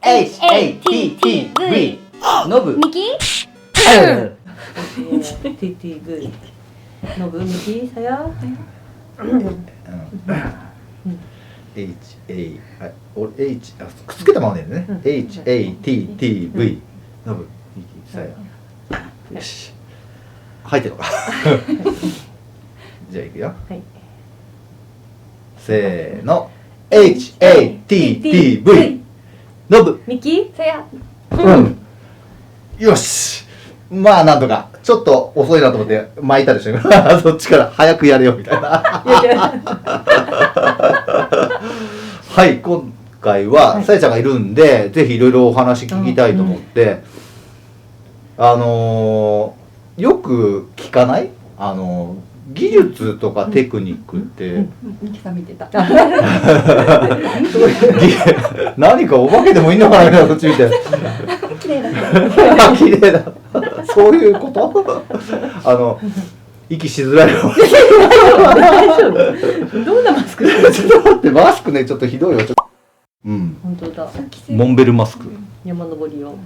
HATTV ノブミキTTV ノブミキさやHA 俺 H くっつけたままだよね、HATTV ノブミキさやよし入ってるのかじゃあいくよ、はい、せーの HATTV ノブミキさやよしまあなんとかちょっと遅いなと思って巻いたでしょそっちから早くやれよみたいなはい今回はさやちゃんがいるんで、ぜひいろいろお話聞きたいと思って、よく聞かない技術とかテクニックって、ミキさん見てた何かお化けでもいいのかなみたいなこっち見て綺麗だ綺麗だそういうこと息しづらいよ大丈夫どんなマスクしてるちょっと待ってマスクねちょっとひどいよちょっと本当だモンベルマスク山登りを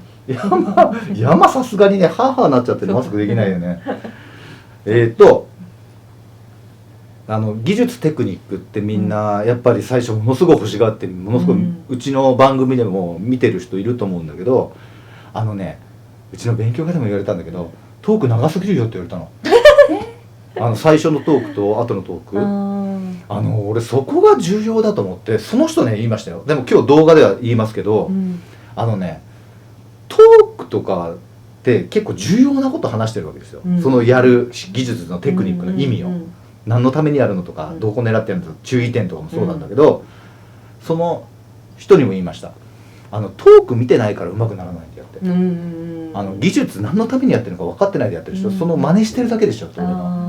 山さすがにね母になっちゃってマスクできないよね技術テクニックってみんなやっぱり最初ものすごい欲しがってものすごい、うちの番組でも見てる人いると思うんだけどうちの勉強会でも言われたんだけどトーク長すぎるよって言われたの最初のトークと後のトーク俺そこが重要だと思ってその人ね言いましたよ。でも今日動画では言いますけど、トークとかって結構重要なこと話してるわけですよ、そのやる技術のテクニックの意味を、何のためにやるのとか、どこ狙ってやるのとか注意点とかもそうなんだけど、その人にも言いました。トーク見てないから上手くならないんだよって、技術何のためにやってるのか分かってないでやってる人、その真似してるだけでしょって俺が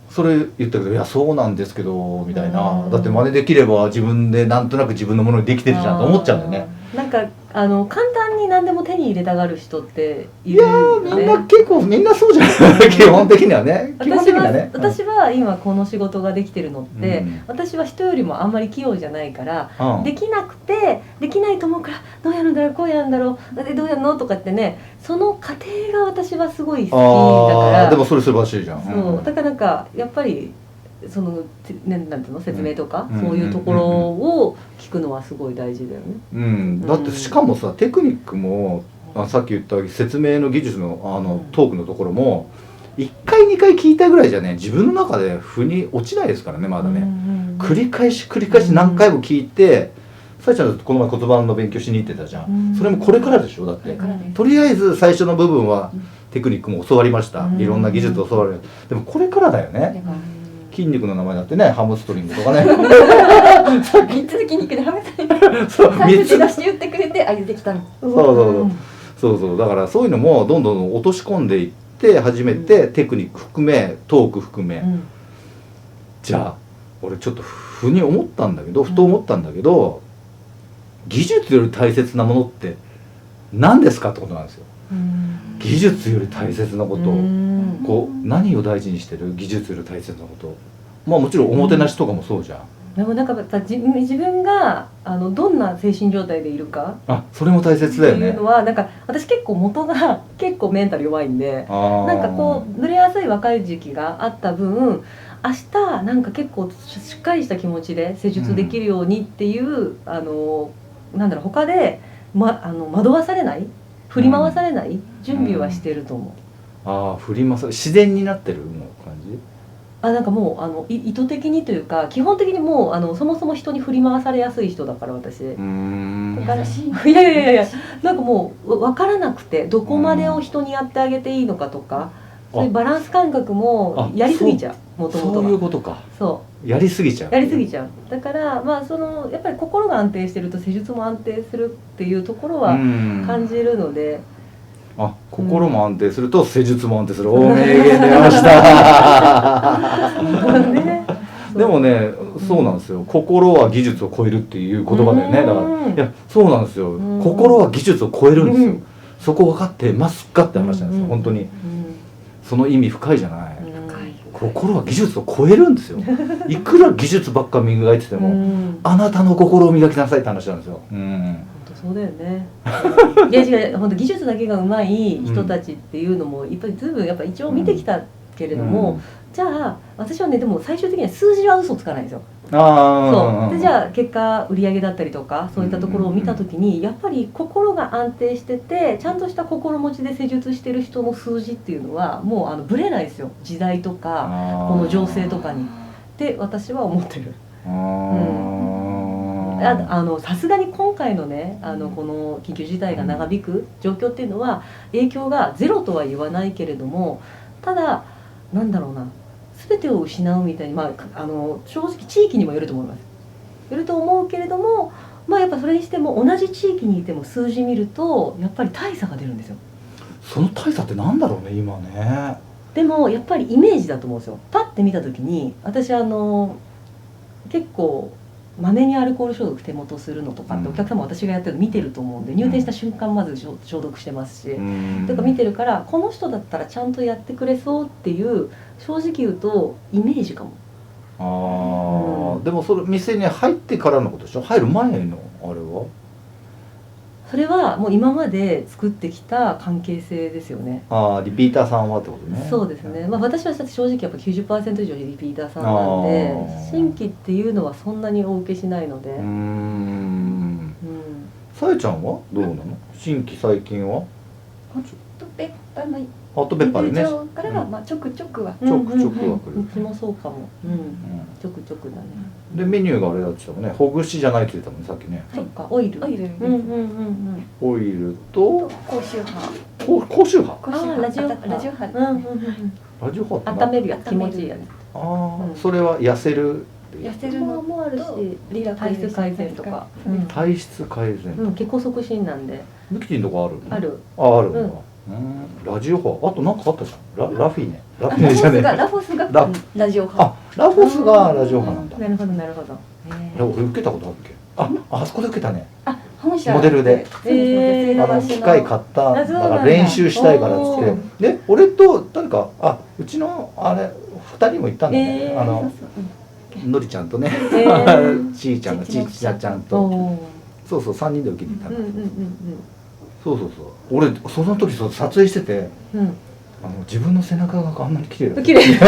それ言ったけど、いやそうなんですけどみたいな、だって真似できれば自分でなんとなく自分のものにできてるじゃんと思っちゃうんだよね。なんか簡単に何でも手に入れたがる人っていいるやーよね。みんな結構みんなそうじゃない基本的にはね基本的にはね私は今この仕事ができてるのって、うん、私は人よりもあんまり器用じゃないから、うん、できなくてできないと思うからどうやるんだろうこうやるんだろうでどうやるのとかってね、その過程が私はすごい好きだから。でもそれ素晴らしいじゃん。そうだからなんかやっぱりそのなんていうの説明とか、うん、そういうところを聞くのはすごい大事だよね。だってしかもさテクニックもさっき言った説明の技術のトークのところも1回2回聞いたぐらいじゃね自分の中で腑に落ちないですからねまだね、繰り返し何回も聞いて、さえちゃんこの前言葉の勉強しに行ってたじゃん、それもこれからでしょだって、とりあえず最初の部分はテクニックも教わりました、いろんな技術を教わる、でもこれからだよね。筋肉の名前だってね、ハムストリングとかね3つ筋肉ではめたい3つ出して言ってくれてあげてきたの。そうだからそういうのもどんどん落とし込んでいって初めてテクニック含めトーク含め、じゃあ俺ちょっとふと思ったんだけど、技術より大切なものって何ですかってことなんですよ。技術より大切なこと、こう何を大事にしてる？技術より大切なこと、まあもちろんおもてなしとかもそうじゃん。でもなんか自分がどんな精神状態でいるか、それも大切だよね。っていうのはなんか私結構元が結構メンタル弱いんで、なんかこう濡れやすい若い時期があった分、明日なんか結構しっかりした気持ちで施術できるようにっていう、なんだろう他で、惑わされない、振り回されない準備はしてると思う。振り回され自然になってるの感じ？なんかもう意図的にというか基本的にもうそもそも人に振り回されやすい人だから私。だからいやなんかもう分からなくてどこまでを人にやってあげていいのかとか、そういうバランス感覚もやりすぎちゃう。もともとそういうことか。そうやりすぎちゃう。だからやっぱり心が安定してると施術も安定するっていうところは感じるので。心も安定すると施術も安定する。名言出ましたでもね、そうなんですよ。心は技術を超えるっていう言葉だよね。だからいやそうなんですよ。心は技術を超えるんですよ。そこ分かってますかって話なんですよ。本当にその意味深いじゃない。心は技術を超えるんですよ。いくら技術ばっか磨いてても、あなたの心を磨きなさいって話なんですよ。そうだよね。いや違う、本当技術だけが上手い人たちっていうのもいっぱいずいぶんやっぱ一応見てきたけれども、じゃあ私はねでも最終的には数字は嘘つかないんですよ。そうでじゃあ結果売上だったりとかそういったところを見た時にやっぱり心が安定しててちゃんとした心持ちで施術してる人の数字っていうのはもうブレないですよ、時代とかこの情勢とかにって私は思ってる。さすがに今回のねこの緊急事態が長引く状況っていうのは影響がゼロとは言わないけれども、ただなんだろうな、全てを失うみたいに、正直地域にもよると思います。よると思うけれども、やっぱそれにしても同じ地域にいても数字見るとやっぱり大差が出るんですよ。その大差ってなんだろうね今ね。でもやっぱりイメージだと思うんですよ。パッて見た時に私結構まめにアルコール消毒手元するのとかってお客様私がやってるの見てると思うんで、入店した瞬間まず消毒してますし、とか見てるからこの人だったらちゃんとやってくれそうっていう正直言うとイメージかも。でもそれ店に入ってからのことでしょ、入る前のあれはそれはもう今まで作ってきた関係性ですよね。リピーターさんはってことね。そうですね、私は正直やっぱ 90% 以上リピーターさんなんで新規っていうのはそんなにお受けしないので。さやちゃんはどうなの、新規最近は。ホットペッパーのホットペッパーでね、からはちょくちょくはちょくちょくは来る。うちもそうかも。ちょくちょくだね。でメニューがあれだって言ったもんね、ほぐしじゃないって言ったもんねさっきね。そっか、オイル。オイルオイルと高周波。高周波。ラジオ波。ラジオ波って温めるやつ、気持ちいいやつ。それは痩せるのもあるし、リラックス体質改善とか。体質改善。血行促進なんで。ミキティのとこある？ある。あるんだ。ラジオ波、あとなんかあったじゃん。ラフィネじゃねえ。ラフォスがラジオ波。ラフォスがラジオ波なんだ。なるほどなるほど。俺受けたことあるっけ？あそこで受けたね。本社モデルで機械買っただから練習したいからっつってで俺と誰かうちのあれ2人も行ったんだよね。のりちゃんとねちーちゃんがちーちゃんとそう3人で受けに行ったんだ。そう俺その時撮影してて自分の背中があんなに綺麗だった。綺麗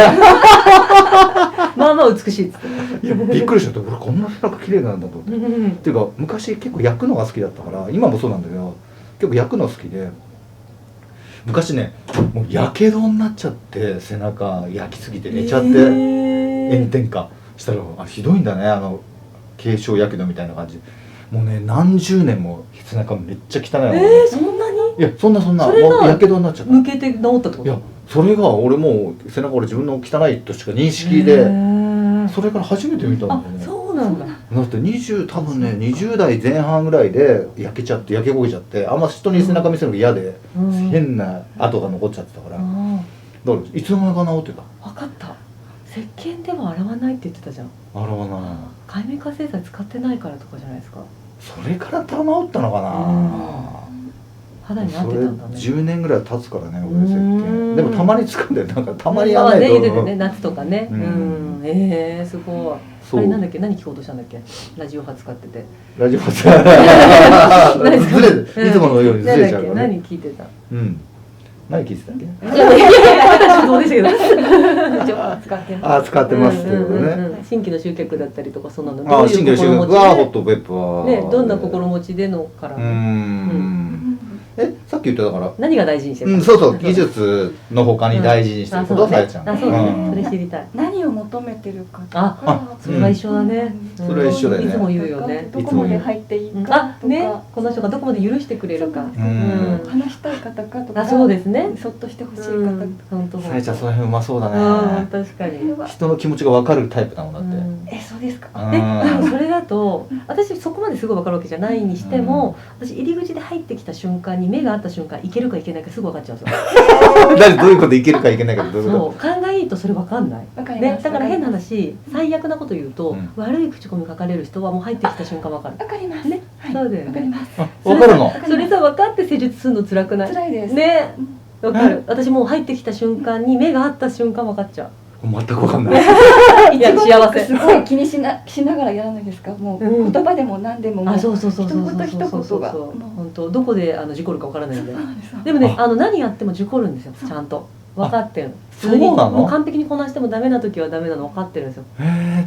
まあ美しいっつって。いやびっくりしちゃって、俺こんな背中綺麗なんだと思って。っていうか昔結構焼くのが好きだったから今もそうなんだけど結構焼くの好きで、昔ねもうやけどになっちゃって背中焼きすぎて寝ちゃって炎天下したらひどいんだね、軽症やけどみたいな感じ。もうね何十年も背中めっちゃ汚いの。そんなに？いやそんなもうやけどになっちゃった。向けて治ったってこと？いやそれが俺もう背中俺自分の汚いとしか認識で、それから初めて見たんだよね。そうなんだ。だって多分ね20代前半ぐらいで焼け焦げちゃって、あんま人に背中見せるのが嫌で、変な跡が残っちゃってたから、だからいつの間にか治ってた。分かった。石鹸では洗わないって言ってたじゃん。洗わない。界面活性剤使ってないからとかじゃないですか。それから治ったのかな。肌に合ってたんだね。それ10年ぐらい経つからね俺石鹸。でもたまに使うんだよ。なんかたまにやらないと。夏とかね。すごい。あれなんだっけ、何聞こうとしたんだっけ、ラジオ波使ってて。ラジオ波ずれいつものようにずれちゃうからね。何聞いてた？何聞いてたっけ？私どうでしたけど。使ってますけどね。新規の集客だったりとかそんなの。新規の集客はホットペッパー。ね、どんな心持ちでのから。さっき言ってたから何が大事にしてる？そう技術の他に大事にしてることさやちゃん。そうね、それ知りたい。何を求めてるかとか。それは一緒だね。それは一緒だよね。いつも言うよね。どこまで入っていいかとか、この人がどこまで許してくれるか。話したい方かとか。そうですね。そっとしてほしい方。さやちゃんその辺うまそうだね。確かに。人の気持ちが分かるタイプなのだって。そうですか。でもそれだと私そこまですごい分かるわけじゃないにしても、私入り口で入ってきた瞬間に目が合った瞬間いけるかいけないかすぐ分かっちゃうんですよ。どういうこといけるかいけないかどういうこと？そう勘がいいとそれ分かんない。だから変な話、最悪なこと言うと悪い口コミ書かれる人はもう入ってきた瞬間分かる。分かりますね。そうだよね。分かります。分かるの？それさ分かって施術するの辛くない？辛いです。ね。分かる。私もう入ってきた瞬間に目が合った瞬間分かっちゃう。全く分かんないいや幸せすごい気にしながらやらないですか。もううん言葉でも何でももうそうそうそうそうそう一言一言が本当どこで事故るかわからないんで。そうなんですよ。でもね何やっても事故るんですよちゃんと分かってるの。普通にそうなのもう完璧にこなしてもダメな時はダメなの分かってるんですよ。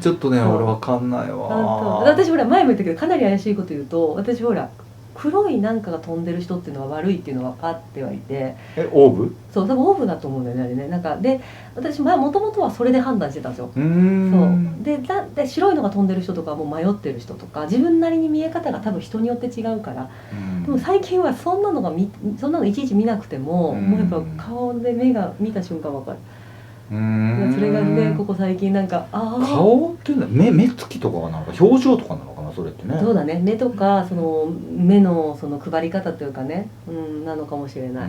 ちょっとねそう俺分かんない本わ当私ほら前も言ったけどかなり怪しいこと言うと私ほら黒いなんかが飛んでる人っていうのは悪いっていうのは分かってはいてオーブそう多分オーブだと思うんだよねあれねなんかで私もともとはそれで判断してたんですよ。そうで白いのが飛んでる人とかはもう迷ってる人とか自分なりに見え方が多分人によって違うからでも最近はそんなのいちいち見なくてももうやっぱ顔で目が見た瞬間分かる。それがねここ最近なんか顔っていうのは目つきとかがなんか表情とかなのかなそれってね。そうだね目とかその目のその配り方というかね、なのかもしれない。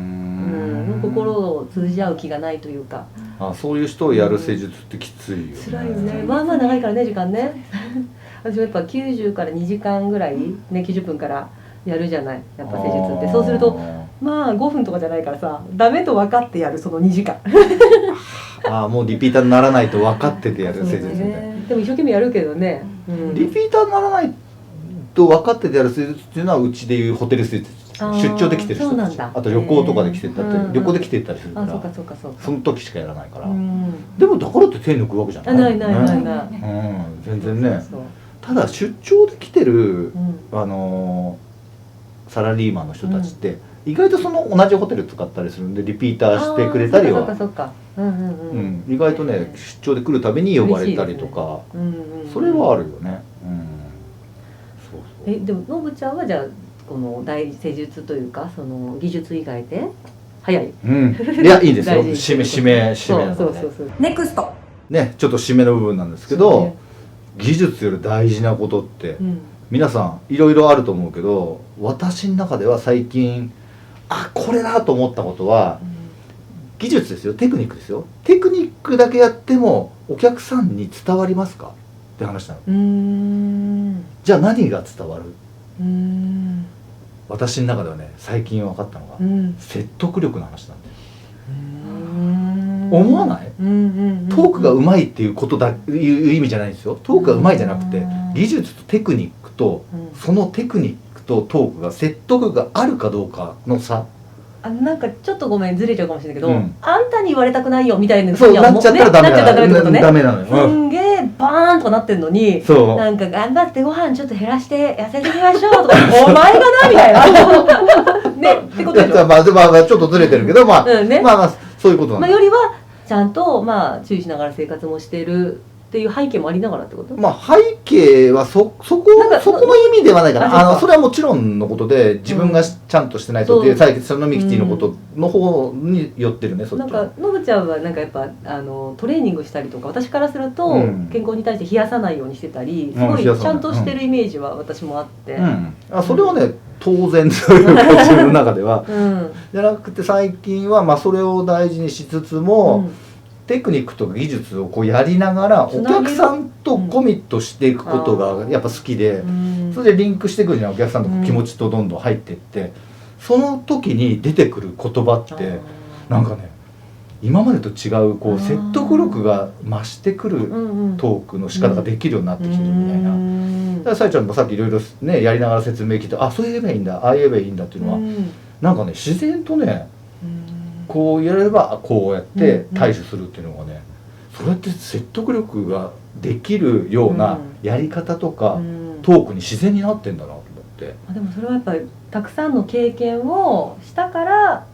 心を通じ合う気がないというか。そういう人をやる施術ってきついよね。辛いよね。まあまあ長いからね時間ね。私もやっぱ90から2時間ぐらいね90分からやるじゃないやっぱ施術ってそうするとまあ5分とかじゃないからさダメと分かってやるその2時間もうリピーターにならないと分かっててやる施術みたいな、でも一生懸命やるけどね、リピーターにならないと分かっててやる施術っていうのはうちでいうホテル施術出張で来てる人たちあと旅行とかで来てたって旅行で来てたりするからその時しかやらないからでもだからって手抜くわけじゃないない全然ねただ出張で来てるサラリーマンの人たちって意外とその同じホテル使ったりするんでリピーターしてくれたりは意外とね出張で来るたびに呼ばれたりとかそれはあるよね。でものぶちゃんはじゃあこの大施術というかその技術以外で早い。いやいいですよ締めネクストねちょっと締めの部分なんですけど技術より大事なことって皆さんいろいろあると思うけど私の中では最近これだと思ったことは技術ですよテクニックですよテクニックだけやってもお客さんに伝わりますかって話なの。じゃあ何が伝わる私の中ではね最近分かったのが説得力の話なんだよ。思わない？トークがうまいっていうことだいう意味じゃないんですよ。トークがうまいじゃなくて技術とテクニックとそのテクニックとトークが説得があるかどうかの差。なんかちょっとごめんずれちゃうかもしれないけど、あんたに言われたくないよみたいなそうなっちゃったらダメダメなのよ。すんげえバーンとかなってんのになんか頑張ってご飯ちょっと減らして痩せてみましょうとかお前がなみたいなねってことでしょ。まあちょっとずれてるけどまあそういうことなんだ。よりはちゃんと注意しながら生活もしてるっていう背景もありながらってこと？背景はそこの意味ではないかな。それはもちろんのことで自分がちゃんとしてないとっていう採血のミキティのことの方に寄ってるね。なんかのぶちゃんはなんかやっぱトレーニングしたりとか私からすると健康に対して冷やさないようにしてたりすごいちゃんとしてるイメージは私もあって、それはね当然というか自分の中ではじゃなくて最近はそれを大事にしつつも。テクニックとか技術をやりながらお客さんとコミットしていくことがやっぱ好きでそれでリンクしてくるにはお客さんと気持ちとどんどん入っていってその時に出てくる言葉ってなんかね今までと違う説得力が増してくるトークの仕方ができるようになってきてるみたいな。だからさえちゃんもさっきいろいろねやりながら説明聞いてそう言えばいいんだああ言えばいいんだっていうのはなんかね自然とねこうやればこうやって対処するっていうのがねそれって説得力ができるようなやり方とかトークに自然になってんだなと思って。でもそれはやっぱりたくさんの経験をしたから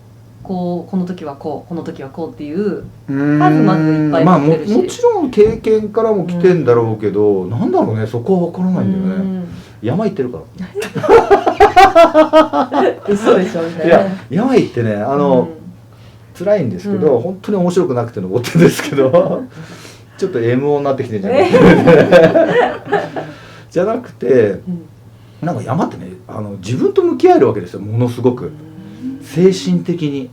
この時はこうこの時はこうっていう数まずいっぱい持ってるしもちろん経験からも来てんだろうけどなんだろうねそこは分からないんだよね。山行ってるから嘘でしょみたいな。いや山行ってね辛いんですけど、本当に面白くなくて登ってるんですけどちょっと M になってきてんじゃないじゃなくてなんか山ってね自分と向き合えるわけですよものすごく精神的に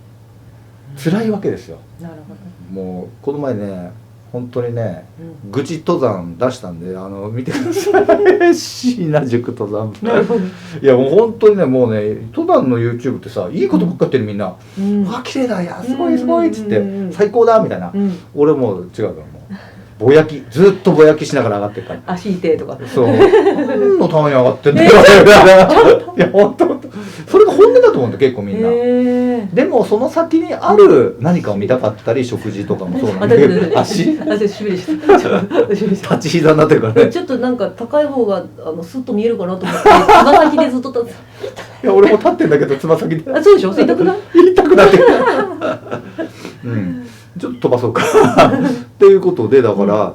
辛いわけですよ。なるほど。もうこの前ね本当にね、愚痴登山出したんで見てください椎名塾登山部。いやもう本当にねもうね登山の YouTube ってさいいことばっかり言ってるみんな「わ綺麗だいやすごいすごい」っつって「最高だ」みたいな。俺もう違うからもうぼやきずっとぼやきしながら上がってるから足痛いとか。そう何のために上がってんだよ、いや本当それが本音だと思うんだ結構みんな、でもその先にある何かを見たかったり食事とかもそうなんだけど足しびれした立ち膝になってるからね。ちょっとなんか高い方がスッと見えるかなと思ってつま先でずっと立つ。いや俺も立ってんだけどつま先で。あ、そうでしょ。痛くない？痛くなってる。うん、ちょっと飛ばそうかっていうことでだから、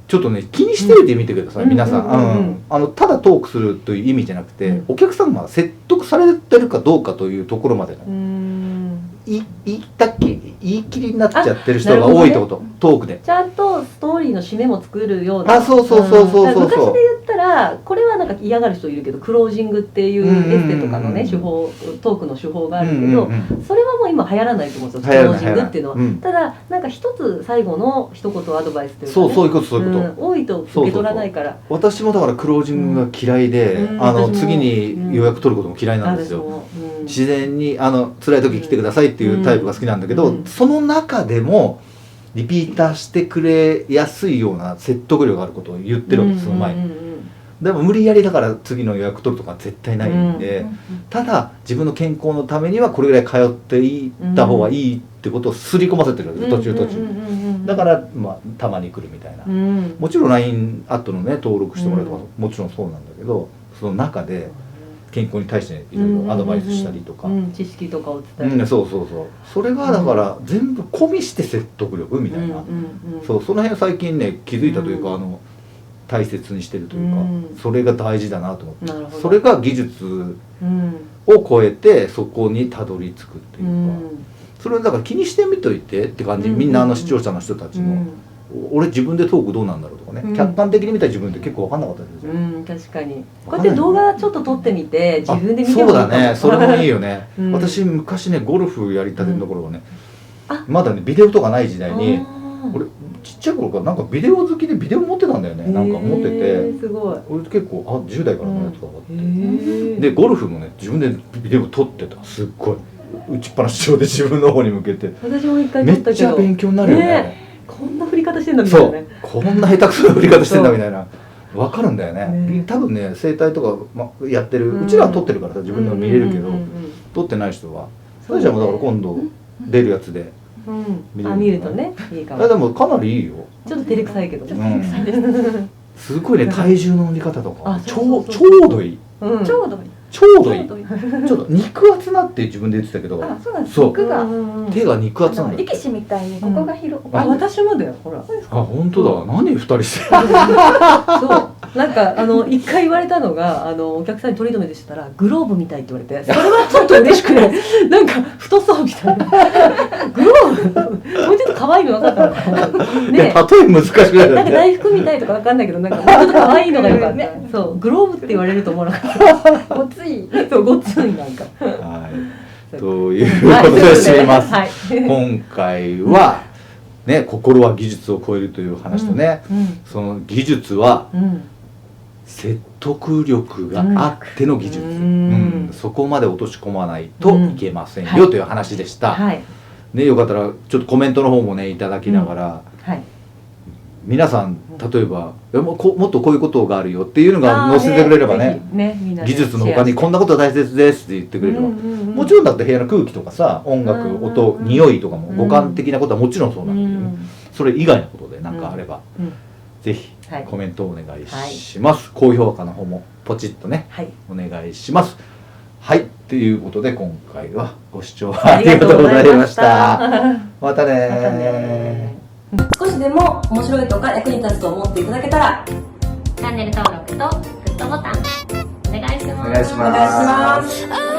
ちょっとね気にしておいてみてください、皆さん。ただトークするという意味じゃなくて、お客様が説得されてるかどうかというところまで言い切りになっちゃってる人が多いってこと、トークでちゃんとストーリーの締めも作るような。そう昔で言ったらこれはなんか嫌がる人いるけど、クロージングっていうエステとかのね手法、トークの手法があるけど、それはもう今流行らないと思うんですよ、クロージングっていうのは。ただなんか一つ最後の一言アドバイスというか、そういうこと多いと受け取らないから。私もだからクロージングが嫌いで、次に予約取ることも嫌いなんですよ。自然に辛い時来てくださいっていうタイプが好きなんだけど、その中でもリピーターしてくれやすいような説得力があることを言ってるわけです、その前に。でも無理やりだから次の予約取るとか絶対ないんで、ただ自分の健康のためにはこれぐらい通っていった方がいいってことを刷り込ませてるわけです、途中だから、たまに来るみたいな。もちろん LINE アットのね登録してもらうとかもちろんそうなんだけど、その中で健康に対していろいろアドバイスしたりとか、知識とかを伝える、そうそれがだから全部込みして説得力みたいな、その辺最近ね気づいたというか、大切にしてるというか、それが大事だなと思って、それが技術を超えてそこにたどり着くっていうか、それをだから気にしてみといてって感じ、みんな視聴者の人たちの。俺自分でトークどうなんだろうとかね、客観的に見た自分って結構分かんなかったですよ。確かにこうやって動画ちょっと撮ってみて自分で見てそうだね、それもいいよね。私昔ねゴルフやりたての頃はね、まだねビデオとかない時代に、俺ちっちゃい頃からなんかビデオ好きでビデオ持ってたんだよね。なんか持ってて、すごい。俺結構10代からのやつがあって、でゴルフもね自分でビデオ撮ってた。すっごい打ちっぱなし上で自分の方に向けて、私も一回撮ったけどめっちゃ勉強になるよね。こんな振り方してんだみたいなね。こんな下手くそな振り方してんだみたいな分かるんだよね。多分ね整体とかやってるうちらは撮ってるからさ自分でも見れるけど、撮ってない人はそれじゃもうだから今度出るやつで見るとねいいかも。でもかなりいいよ。ちょっと照れくさいけどね。すごいね、体重の乗り方とかちょうどいい。ちょうどいい。ちょうどいい。ちょっと肉厚なって自分で言ってたけど、そうなんです。肉が手が肉厚なんだ。力士みたいにここが広い。私もだよ、ほら。本当だ。何二人して。そう。なんか一回言われたのがお客さんに取り留めてしたらグローブみたいって言われて、それはちょっと嬉しくない。なんか太そうみたいな。グローブ。もうちょっと可愛いの分かったのかな。ね。例え難しくない。なんか大福みたいとか分かんないけど、なんかもうちょっと可愛いのがよかった。そう、グローブって言われると思わなかった。ごつい。そう、ごついなんか。はい。ということで締めます。今回はね、心は技術を超えるという話とね、その技術は説得力があっての技術、そこまで落とし込まないといけませんよという話でした。ね、よかったらちょっとコメントの方もねいただきながら、皆さん例えばもっとこういうことがあるよっていうのが載せてくれればね、技術の他にこんなこと大切ですって言ってくれれば、もちろんだって部屋の空気とかさ、音楽、音、匂いとかも五感的なことはもちろんそうなんだけど、それ以外のことで何かあればぜひコメントをお願いします。高評価の方もポチッとねお願いします。はい、ということで今回はご視聴ありがとうございました。またね。少しでも面白いとか役に立つと思っていただけたらチャンネル登録とグッドボタンお願いします。お願いします。